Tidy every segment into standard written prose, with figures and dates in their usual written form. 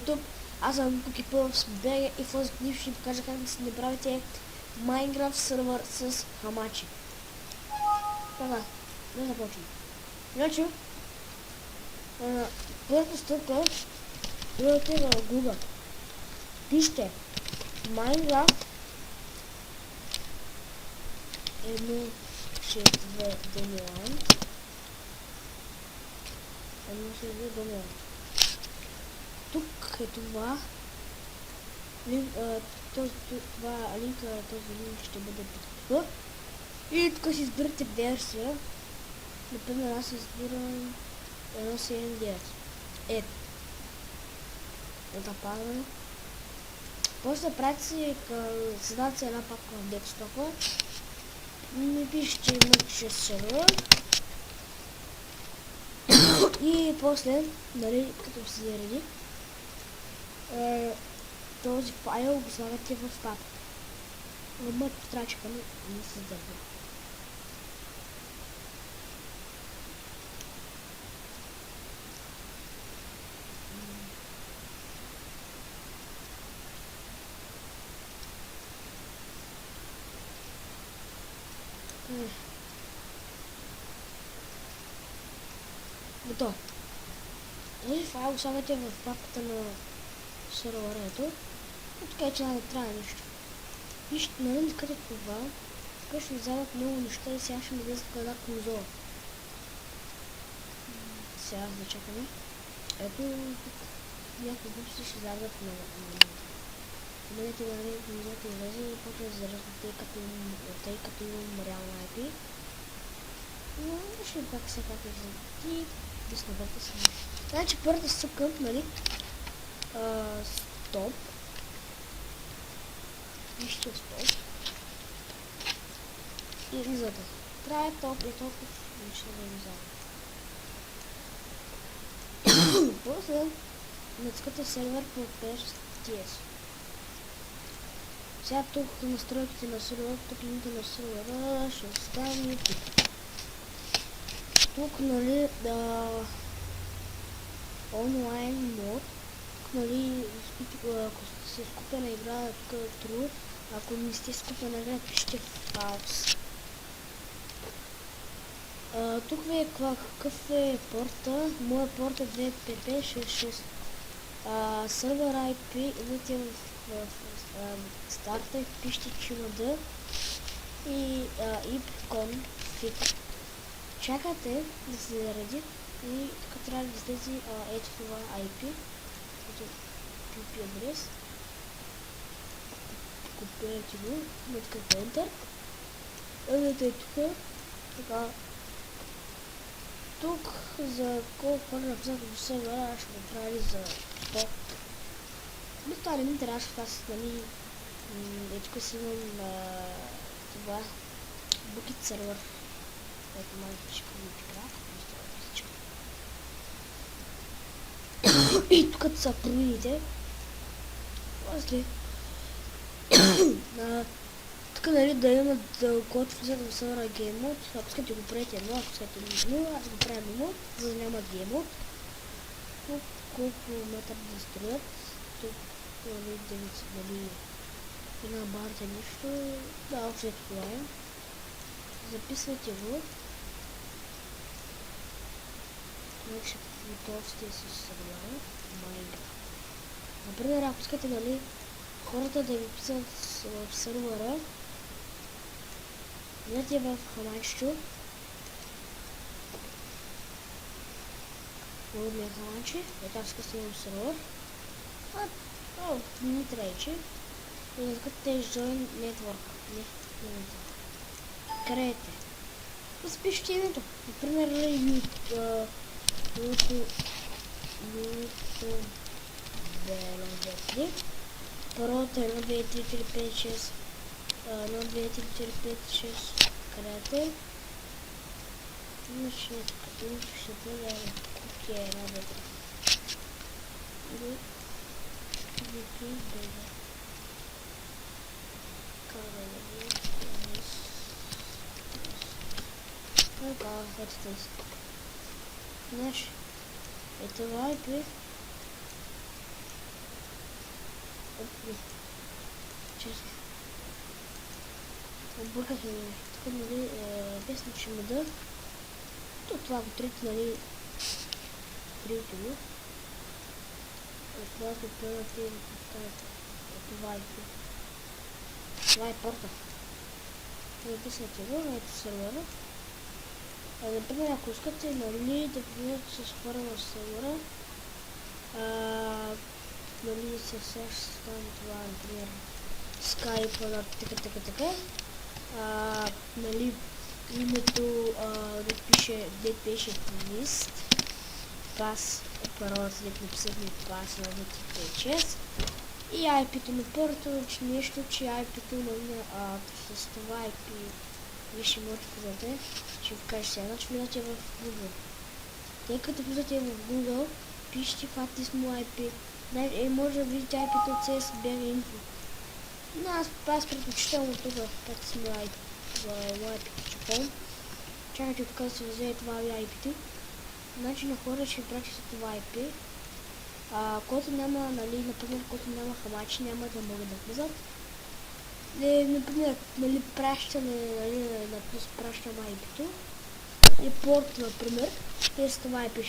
YouTube. Аз съм Cookie с BG и в този клип ще ви покажа как да си направите Minecraft сервер с хамачи. Така, да започнем. Значи, първата стъпка идете в Google. Пишете Minecraft 1.6.2.1. Тук е това. Линка, този линк ще бъде под. И тук си избирате версия. Например, аз избирам 1.7.9. Запазване. После правите си, създавате си една папка в десктопа. Ми пишете имаше сервер. И после, нали, като се зареди, този файл го слагате в папка. Моята страчка не се дърва. Готово. Този файл го слагате в папката на сервера, ето. И така че не трябва нищо. Вижте, нали искате това, тук ще вземат много неща и сега ще ми влезат в една конзола. Сега да чакаме. Ето, някакви глупости ще вземат много. Бъдете да не конзолата излезе и почва да заразва, тъй като имам реално IP. Но ще пак все пак излезе и дисновете са. Значи първата стъпка, нали, стоп. Вижте стоп. И влизате. Трае топ и толкова неща да влизаме. После натискате сервер по PSTS. Сега тук настройките на сервера, тук линка на сервера ще оставим и тук. Тук, нали, онлайн мод. Тук, нали, ако сте скупена игра, тук е true. Ако не сте скупена игра, пишете false. Тук ви е какъв е порта. Моя порт е 2PP66. Сервер IP, идете в старта и пишете chmod и ipconfig. Чакате да се заради и тук трябва да излезе ето това IP, ето IP адрес. Копирате го, натискате Enter. Идете тук, така. Тук за колко хора написаха до сервера, аз ще го направя за 100. Но това не ми трябваше, аз нали, тук си имам това Bucket сервер. Ето малко ще го и тук са промените. После тук нали да имат когато влизат в сервера геймод, ако искате го правите едно, ако искате едно, аз го правя едно, за да няма геймод. Тук колко метър да строят, тук нали да ви нали една барта нещо, да, общо това е. Записвайте го. Тук ще готов сте с сервера Minecraft. Например, ако искате нали хората да ви писат в сервера, идете в хамачето, лудния хамачи, ето аз искам имам сервер, не ми трябваше, и натискате Join Network, Create, и запишете името, например YouTube Паролата е 1, 2, 3, 4, 5, 6. 1, 2, 3, 4, 5, 6. Където? Иначе ще бъде кукия 1, 2, 3. Вики, бъде. Карали, така, ето тези. Знаеш, ето това IP. Честно. Объркахме ме. Тук, нали, без начимада. То това го трети, нали, трите го. Това го пълнате и поставите. Това е тук. Това е порта. Написате го, ето сервера. Например, ако искате, нали, да видите с хора в сервера, нали, сега ще стане това, например, Skype, така. Нали, името, да пише лист, пас, паролата, да написахме пас на VTP6 и IP-то на първото, нещо, че IP-то на с това IP, вие ще можете да видите, ще ви кажа сега, значи влизате в Google. Тъй като влизате в Google, пишете Fatismo IP, може да видите IP-то от CSBR Info. Но аз предпочитам тук Fatismo IP, IP-то. Чакайте тук да се взе това IP-то. Значи на хора ще прати за това IP. Който няма, нали, например, който няма хамачи, няма да могат да влизат. Например, нали, пращане, нали, на плюс пращам IP-то. И порт, например, те с това IP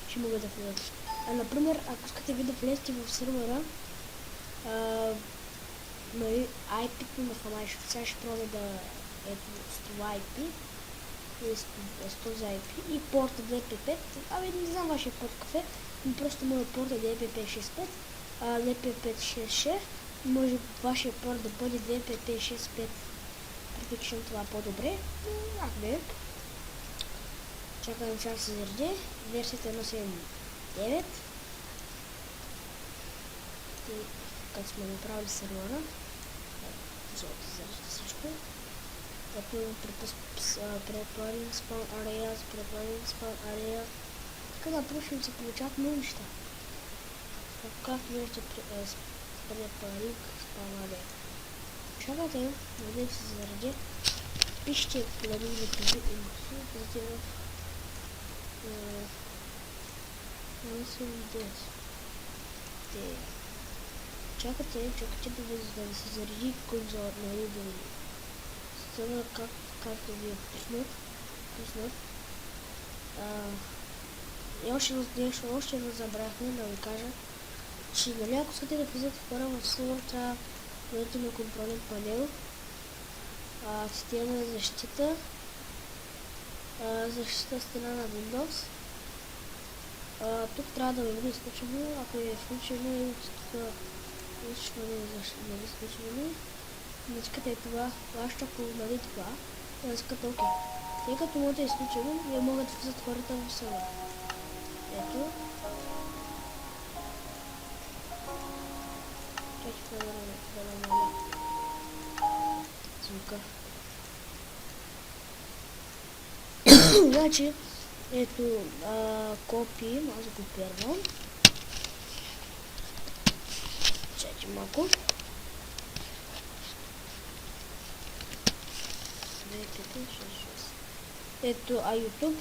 ще могат да влизат. Например, ако искате ви да влезете в сервера, нали, IP-то на хамачи, сега ще пробвам да ето с това IP. С този IP и порта DP5, не знам вашия порт кафе, но просто моят порт е DP565, DP566, може вашия порт да бъде DP565, предпочитам това по-добре, но не. Чакам чак се заради, версията 1.7.9, като сме направили сервера, золото заради всичко. Ако имам preparing spawn area, така напрушим се получават много неща. Както виждате preparing spawn area. Чакайте, да се заради. Пишете да ви влизате в чакате да се заради конзол, нали, да както ви е пуснат. И още раз забравяхме да ви кажа, че нали, ако искате да влизате хора в сервер, трябва да дадете на компонент панел, система за защита, защита страна на Windows. Тук трябва да бъде изключено, ако е включено и тук изключване. Искате това, вашето ако нали това, да искате OK. Тъй като моето е изключено, вие могат да влизат хората в сервера. Ето. Чакайте да намаля звука. Значи, ето копи, аз го копирам. Чакайте малко. Ето YouTube.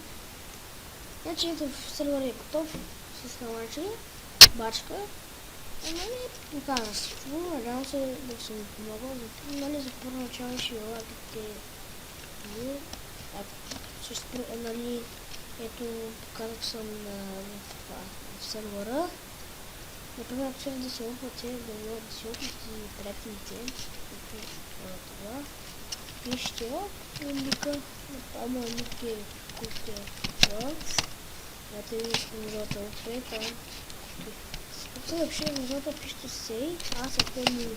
Значи ето в сервера е готов с налагане, бачка. Нали, показва всичко. Надявам се да съм ви помогъл. Нали, за първоначално ще ви лагате. Нали, ето показах съм в сервера. Например, ако ще да се опвате, да се опвате приятелите. Това. Пишете линка, ама ник е купте ето и ножата опре там. Ако въобще ножата пишете сей, аз ако ми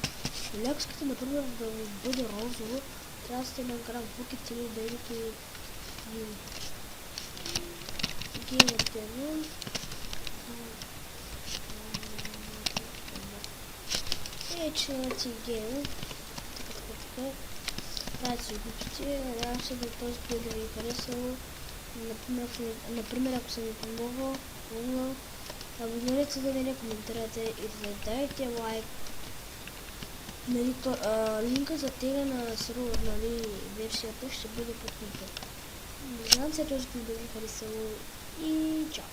лякската, например, да ви бъде розово, трябва да сте на грам букет или да идете геймите, но че на гейм, така. Трябва да си купите, надявам се да този видео ви харесало. Например, ако съм ви помогъл, абонирайте се, да не коментирате и да дайте лайк. Нали, линка за тега на сервер, нали, версията ще бъде под клипа. Надявам се този видео ви харесало и чао!